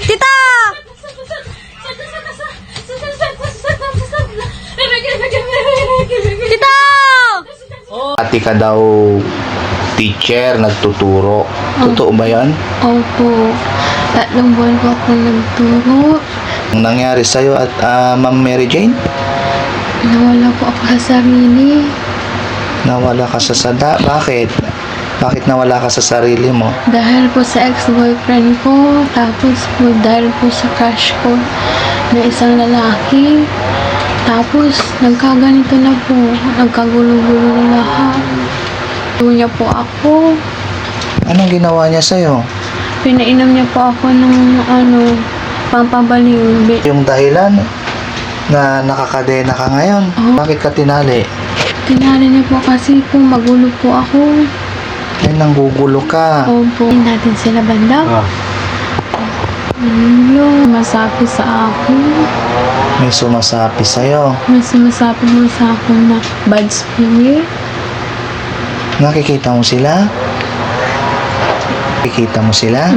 Tita! Tita! Ate ka daw teacher, nagtuturo. Totoo ba yan? Opo. 3 buwan po ako nagturo. Ang nangyari sa'yo at Ma'am Mary Jane? Nawala po ako sa sarili. Nawala ka sa sada. Bakit? Bakit nawala ka sa sarili mo? Dahil po sa ex-boyfriend ko. Tapos po dahil po sa crush ko na isang lalaki. Tapos nagkaganito na po. Nagkagulo-gulo na lahat. Tuwa niya po ako. Anong ginawa niya sa'yo? Pinainom niya po ako ng pampabaliw. Yung dahilan na nakakadena ka ngayon? Bakit ka tinali? Tinali niya po kasi po magulo po ako. Ay, nanggugulo ka. Opo. Hindi natin sila banda. Masapi sa akin. May sumasapi sa'yo. May sumasapi mo sa akin na bad spirit. Nakikita mo sila? Nakikita mo sila?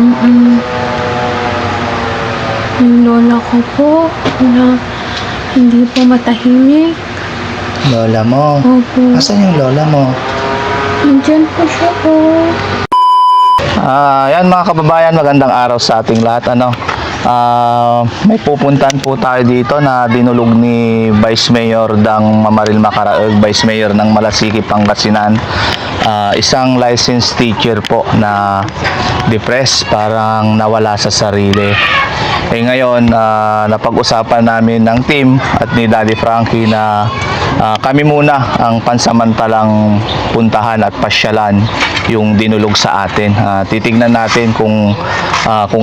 Yung lola ko po na hindi po matahimik. Lola mo? Opo. Asan yung lola mo? Nandiyan po siya po. Yan mga kababayan, magandang araw sa ating lahat. May pupuntahan po tayo dito na dinulog ni Vice Mayor Dang Mamaril Macaraog, Vice Mayor ng Malasiki, Pangasinan. Isang licensed teacher po na depressed, parang nawala sa sarili. Ngayon, napag-usapan namin ng team at ni Daddy Frankie na kami muna ang pansamantalang puntahan at pasyalan yung dinulog sa atin. Titignan natin kung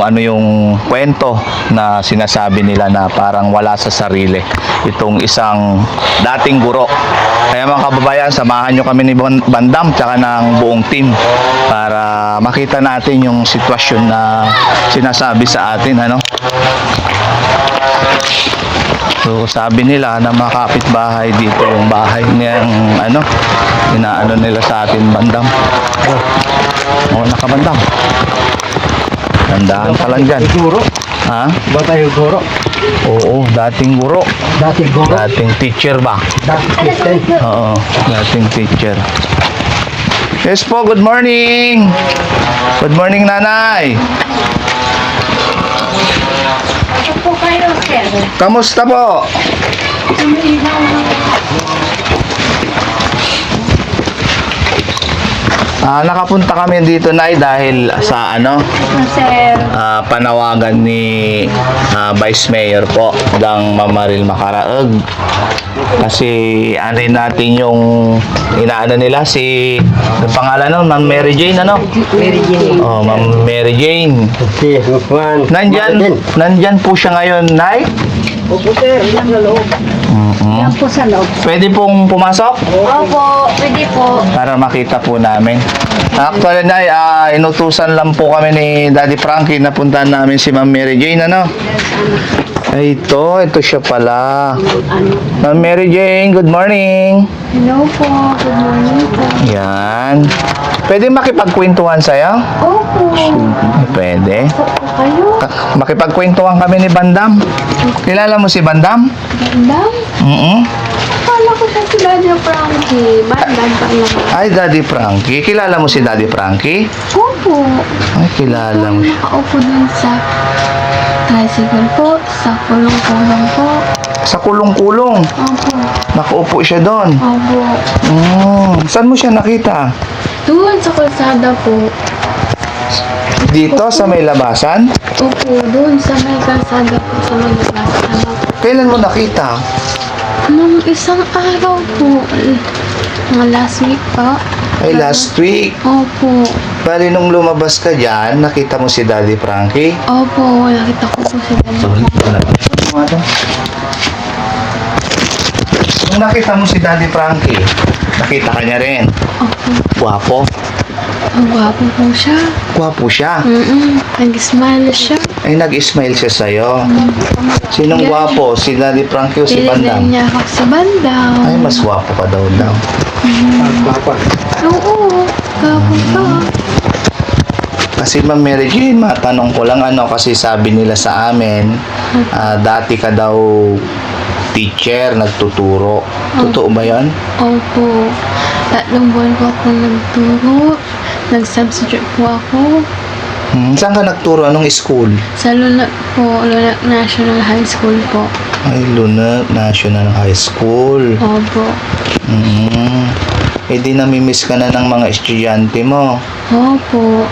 ano yung kwento na sinasabi nila na parang wala sa sarili itong isang dating guro. Kaya mga kababayan, samahan nyo kami ni Bandam tsaka ng buong team para makita natin yung sitwasyon na sinasabi sa atin. So sabi nila na makapit bahay dito yung bahay niyang inaano nila sa atin, Bandam. Nakabandam. Tandaan ka lang dyan. Guro? Ha? Ba tayo guro? Oo, dating guro. Dati guro? Dating teacher ba? Dati Oo, dating teacher. Yes po, good morning. Good morning, nanay. Po kayo, sir. Kamusta po? Nakapunta kami dito, Nay, dahil sa Sir. panawagan ni Vice Mayor po Dang Mamaril Macaraog. Kasi anin natin yung inaano nila ang pangalan nun, Ma'am Mary Jane, Mary Jane. Oh, Ma'am Mary Jane. Si Juan. Nandyan po siya ngayon, Nay? Opo sir, ilang na loob. Yan po sa loob. Pwede pong pumasok? Opo, pwede po. Para makita po namin. Actually, Nay, inutusan lang po kami ni Daddy Frankie na puntahan namin si Ma'am Mary Jane, Ay, ito siya pala. Ma'am Mary Jane, good morning. Hello po. Good morning po. Yan. Pwede makipagkwentuhan sa'yo? Opo. Pwede. Kayo? Makipagkwentuhan kami ni Bandam. Kilala mo si Bandam? Bandam? Akala ko siya si Daddy Frankie. Bandam pa lang. Ay, Daddy Frankie. Kilala mo si Daddy Frankie? Opo. Ay, kilala mo siya. Nakaupo dun sa tricycle po. Sa kulong-kulong po. Sa kulong-kulong. Opo. Nakaupo siya doon. Opo. Saan mo siya nakita? Doon sa kalsada po. Dito sa may labasan? Opo. Doon sa may kalsada po. Sa may labasan. Kailan mo nakita? Nung isang araw po. Mga last week po. Ay, last week. Opo. Bali, nung lumabas ka dyan, nakita mo si Daddy Frankie? Opo. Nakita ko po si Daddy. Nung nakita mo si Daddy Frankie, nakita ka niya rin. Opo. Gwapo. Ang gwapo po siya. Gwapo siya. Nag-smile siya. Ay, nag-smile siya sa'yo. Sinong gwapo? Si Daddy Frankie o si Pinigyan Bandam? niya ako sa Bandam. Ay, mas gwapo ka daw. Papa. Oo. Gwapo pa. Kasi Ma'am Mary Jane, matanong ko lang kasi sabi nila sa amin, dati ka daw teacher, nagtuturo. Totoo ba yan? Opo. 3 buwan po ako nagturo. Nag-substitute po ako. Saan ka nagturo? Anong school? Sa Luna po, Luna National High School po. Ay, Luna National High School. Opo. Eh di namimiss ka na ng mga estudyante mo. Opo.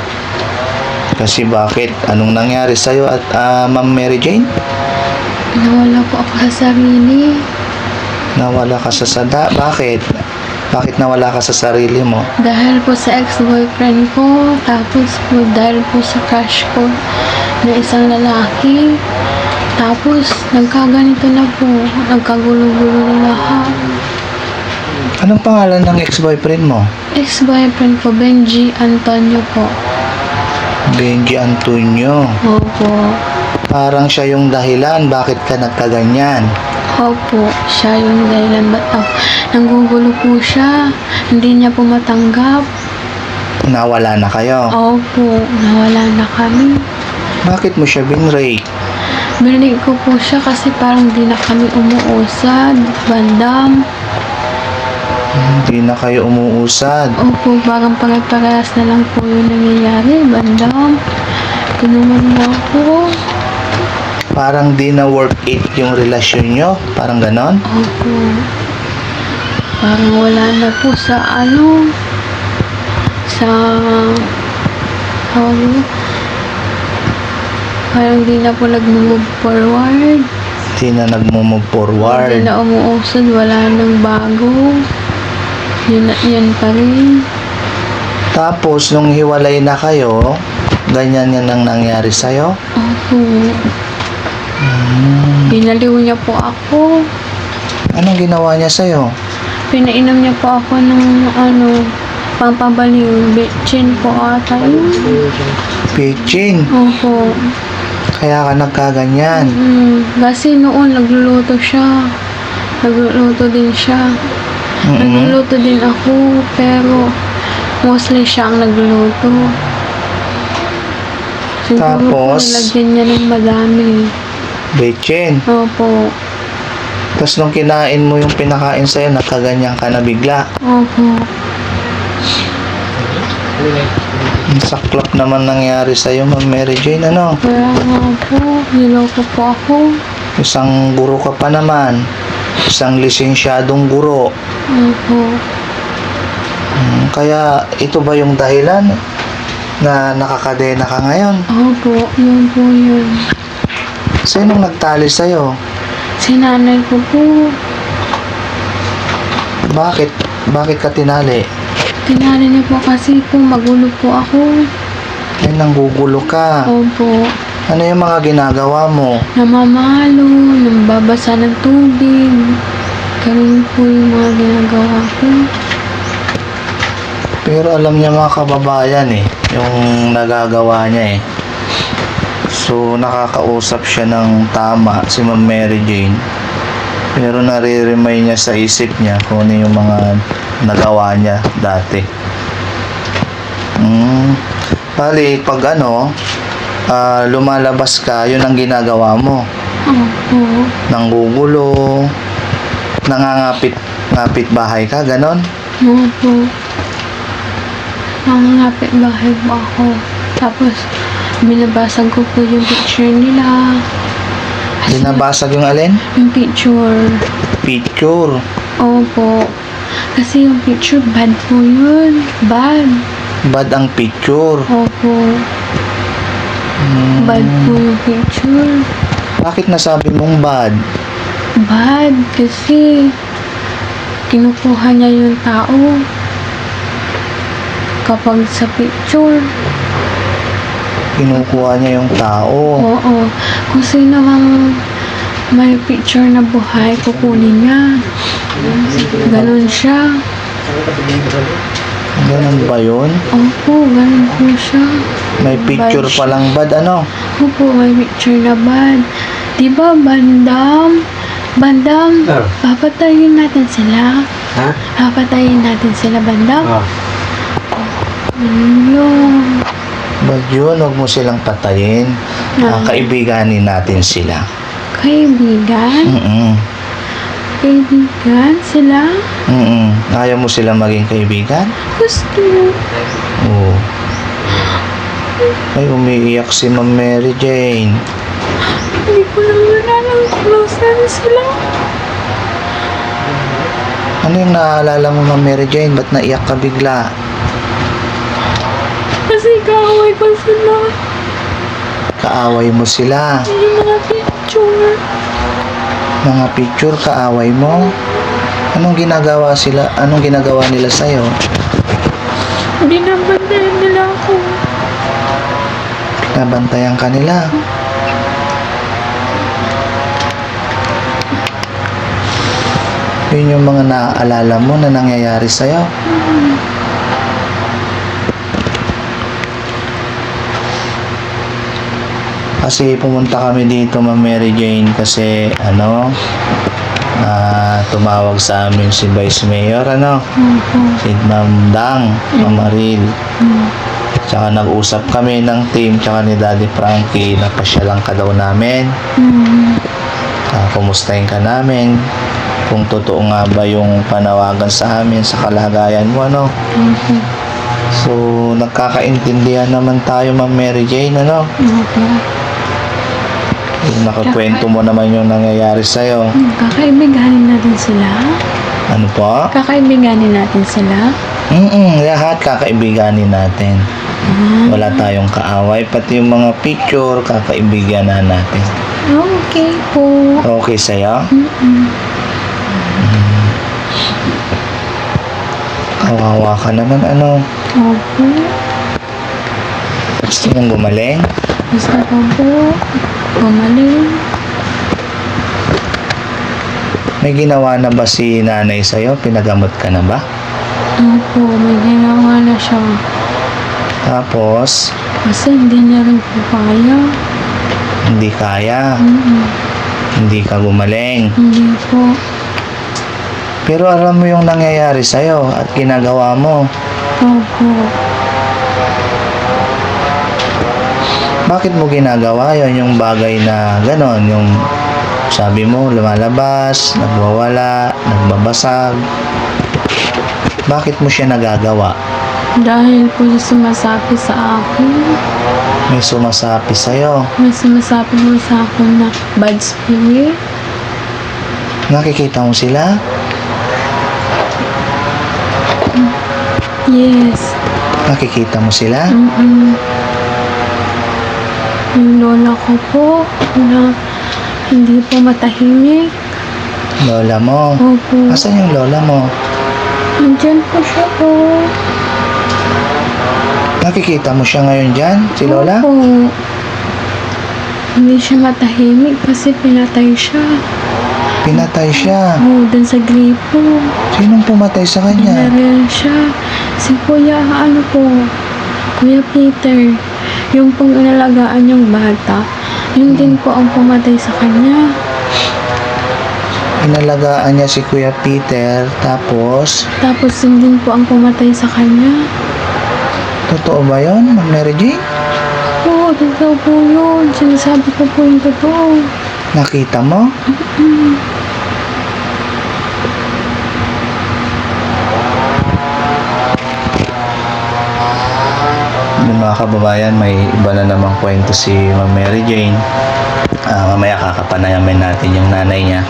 Kasi bakit? Anong nangyari sa'yo at Ma'am Mary Jane? Nawala po ako sa sarili. Nawala ka sa sada? Bakit? Bakit nawala ka sa sarili mo? Dahil po sa ex-boyfriend ko, tapos po dahil po sa crush ko na isang lalaki. Tapos nagkaganito na po, nagkagulo-gulo na lahat. Anong pangalan ng ex-boyfriend mo? Ex-boyfriend ko, Benji Antonio po. Benji Antonio. Opo. Parang siya yung dahilan bakit ka nagkaganyan. Opo, siya yung dahilan ba't nanggugulo po siya. Hindi niya po matanggap. Nawala na kayo. Opo, nawala na kami. Bakit mo siya binrake? Binalik ko po siya kasi parang di na kami umuusad. Bandam. Hindi na kayo umuusad. Opo, parang pare-parehas na lang po yung nangyayari. Bandam. Tinungan mo ako. Parang di na work it yung relasyon nyo. Parang ganon. Opo. Parang wala na po sa tawag mo, parang di na po nag-move forward. Di na nagmo-move Hindi forward. na umuusad, wala nang bago. Yan pa rin. Tapos, nung hiwalay na kayo, ganyan yan ang nangyari sa'yo? Opo. Pinaliw niya po ako. Anong ginawa niya sa'yo? Pinainom niya po ako ng pampabaliw. Betchin po ata yun. Pitching. Opo. Kaya ka nagkaganyan. Kasi noon nagluluto siya. Nagluluto din siya. Nagluluto din ako. Pero mostly siya ang nagluluto. Siguro Tapos? po nilagyan niya ng madami. Pitching. Opo. Tapos nung kinain mo yung pinakain sa'yo, nagkaganyan ka na bigla. Opo. Ang saklap naman nangyari sa'yo, Ma'am Mary Jane, ano? Kaya nga po, niloko po ako. Isang guro ka pa naman. Isang lisensyadong guro. Opo. Kaya ito ba yung dahilan na nakakadena ka ngayon? Opo, yun po yun. Sinong nagtali sa'yo? Si nanay ko po. Bakit? Bakit ka tinali? Tinali niya po kasi po magulo po ako. Ay, nanggugulo ka. Opo. Ano yung mga ginagawa mo? Namamalo, nambabasa ng tubig. Ganun po yung mga ginagawa ko. Pero alam niya mga kababayan yung nagagawa niya So, nakakausap siya ng tama si Ma'am Mary Jane. Pero nare-remind niya sa isip niya kung ano yung mga nagawa niya dati. Bali, pag lumalabas ka, yun ang ginagawa mo. Opo. Nanggugulo, nangangapit bahay ka, ganon. Opo. Nangangapit bahay po ako. Tapos, binabasag ko po yung picture nila. Binabasag yung alin? Yung picture. Picture. Opo. Kasi yung picture, bad po yun. Bad. Bad ang picture. Opo. Bad po yung picture. Bakit nasabi mong bad? Bad kasi kinukuha niya yung tao kapag sa picture. Kinukuha niya yung tao. Oo. Kung sino mang may picture na buhay, kukunin niya. Ganon siya. Ganun ba yun? Opo, ganon po siya. May picture Bad palang bad, ano? Opo, may picture na bad. Diba, bandam? Bandam, Ah. papatayin natin sila. Ha? Papatayin natin sila, bandam. Ah. Ano? But yun, huwag mo silang patayin. Kaibiganin natin sila. Kaibigan? Mm-mm. Kaibigan sila? Ayaw mo sila maging kaibigan? Gusto. Oo. Ay, umiiyak si Ma'am Mary Jane. Hindi ko naman alam kung nasaan sila. Ano yung naalala mo, Ma'am Mary Jane? Ba't naiyak ka bigla? Kasi kaaway ko sila. Kaaway mo sila. Yung mga picture. Mga picture, kaaway mo. Anong ginagawa sila? Anong ginagawa nila sa'yo? Binabantayan nila ako. Nabantayan ka nila. Yun yung mga naaalala mo na nangyayari sa'yo. Kasi pumunta kami dito, Ma'am Mary Jane, kasi tumawag sa amin si Vice Mayor, si Ma'am Dang, Ma'am Maril. Tsaka nag-usap kami ng team, tsaka ni Daddy Frankie, napasyalan ka daw namin. Kumustahin ka namin, kung totoo nga ba yung panawagan sa amin sa kalagayan mo, So, nagkakaintindihan naman tayo, Ma'am Mary Jane, Nakakwento mo naman yung nangyayari sa'yo. Kakaibiganin natin sila? Ano po? Kakaibiganin natin sila? Lahat kakaibiganin natin. Wala tayong kaaway, pati yung mga picture, kakaibiganan natin. Okay po. Okay sa'yo? Kawawa ka naman, Opo. Gusto mong gumaling? Gusto ko po. Gumaling. May ginawa na ba si nanay sa'yo? Pinagamot ka na ba? Opo, may ginawa na siya. Tapos, Kasi hindi niya rin po kaya. hindi kaya. Hindi ka gumaling. Hindi po. Pero alam mo yung nangyayari sa'yo at ginagawa mo. Opo. Bakit mo ginagawa yon, yung bagay na ganon, yung sabi mo lumalabas, nagwawala, nagbabasag? Bakit mo siya nagagawa? Dahil po sumasapi sa akin. May sumasapi sa'yo. May sumasapi po sa akin na bad spirit. Nakikita mo sila? Yes. Nakikita mo sila? Yung lola ko po na hindi po matahimik. Lola mo? Opo. Asan yung lola mo? Nandiyan po siya po. Nakikita mo siya ngayon dyan, si lola? Opo. Hindi siya matahimik kasi pinatay siya. Pinatay siya. Oo, dun sa gripo. Sinong pumatay sa kanya? Dinaril siya. Si Kuya, Kuya Peter. Yung pong inalagaan niyang bata, yun din po ang pumatay sa kanya. Inalagaan niya si Kuya Peter, tapos Tapos yun din po ang pumatay sa kanya. totoo ba yun, Ma'am Mary Jane? Oo, totoo po yun. Sinasabi ko po yung totoo. Nakita mo? Yung mga kababayan, may iba na namang kwento si Ma'am Mary Jane. Mamaya kakapanayamin natin yung nanay niya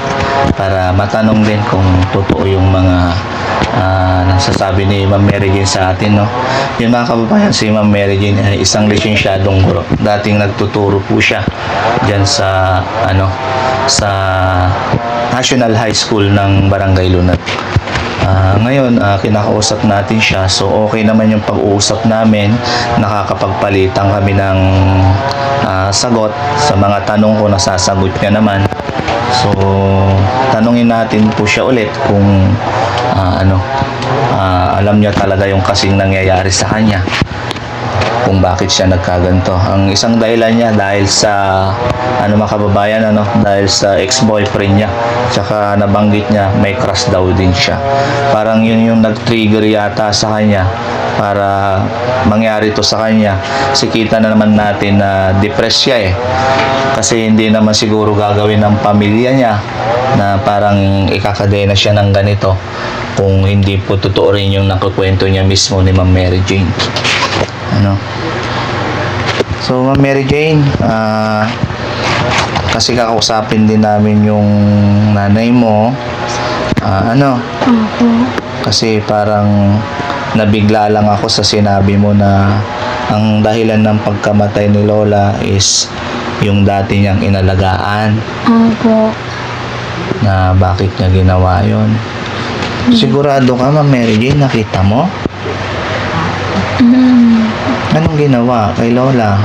para matanong din kung totoo yung mga nasasabi ni Ma'am Mary Jane sa atin, no? Yung mga kababayan, si Ma'am Mary Jane ay isang lisensyadong guro. Dating nagtuturo po siya diyan sa sa National High School ng Barangay Lunat. Ngayon, kinakausap natin siya. So, okay naman yung pag-uusap namin. Nakakapagpalitan kami ng sagot sa mga tanong ko, nasasagot niya naman. So, tanungin natin po siya ulit kung alam niya talaga yung kasing nangyayari sa kanya. kung bakit siya nagkaganto. Ang isang dahilan niya dahil sa mga kababayan, dahil sa ex-boyfriend niya. Tsaka nabanggit niya may crush daw din siya. Parang yun yung nag-trigger yata sa kanya para mangyari to sa kanya. Kasi kita na naman natin na depressed siya kasi hindi naman siguro gagawin ng pamilya niya na parang ikakadena siya ng ganito kung hindi po totoo rin yung nakukwento niya mismo ni Ma'am Mary Jane. So Ma'am Mary Jane, kasi kakausapin din namin yung nanay mo. Opo. Kasi parang nabigla lang ako sa sinabi mo na ang dahilan ng pagkamatay ni Lola is yung dati niyang inalagaan, Opo. na bakit niya ginawa yun. Sigurado ka, Ma'am Mary Jane, nakita mo? Anong ginawa kay Lola?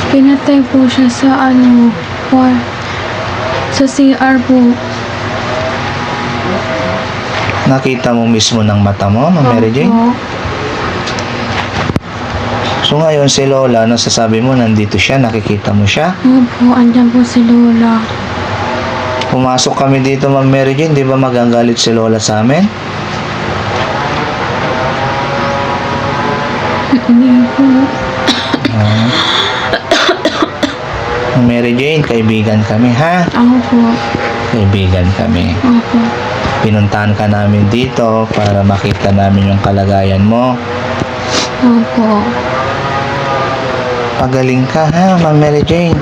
Pinatay po siya sa sa CR po. Nakita mo mismo ng mata mo, Ma'am Mary Jane? Opo. So ngayon si Lola, sasabi mo nandito siya, nakikita mo siya? Opo, andyan po si Lola. Pumasok kami dito, Ma'am Mary Jane, di ba magagalit si Lola sa amin? Hindi po. Ma'am Mary Jane, kaibigan kami, ha? Opo. Kaibigan kami. Opo. Pinuntahan ka namin dito para makita namin yung kalagayan mo. Opo. Pagaling ka, ha, Ma'am Mary Jane?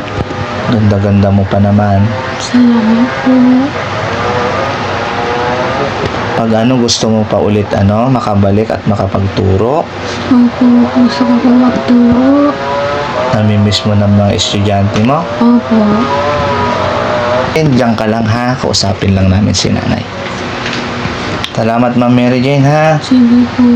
Ganda-ganda mo pa naman. Salamat po. Pag gusto mo pa ulit, makabalik at makapagturo, Opo, gusto ko po magturo. namimiss mo ng mga estudyante mo, Opo. diyan ka lang, ha? Kausapin lang namin si nanay. Salamat, Ma'am Mary Jane, ha? Sige po.